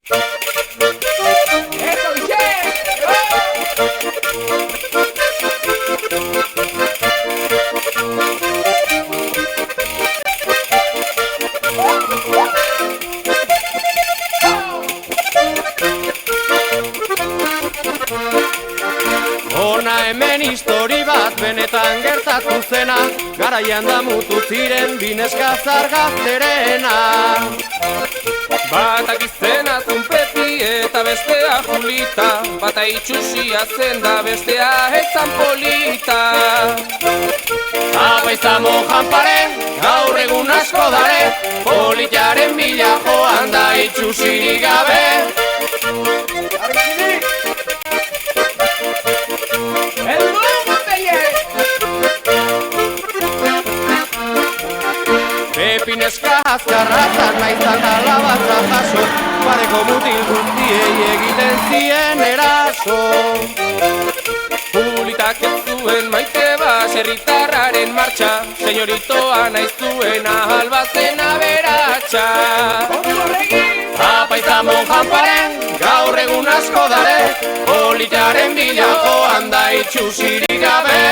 Hona hemen histori bat benetan gertatu zena, garaian damutu ziren bineska zargazterena. Batak izena zun Pepi eta bestea Julita, bata itxusia zen da bestea ezan polita. Apa izamo janpare, gaur egun asko dare, politaren bila joan da itxusirik gabe. Pepineska azkarrazak nahiz alda labatza jaso, pareko mutil guztiei egiten zien eraso. Julitak ez zuen maite baserritarraren martxa, senyoritoa nahiz zuen ahalbazen aberatxa. Apa izamon janparen, gaur egun asko dare, politaren bila joan da itxusirik gabe.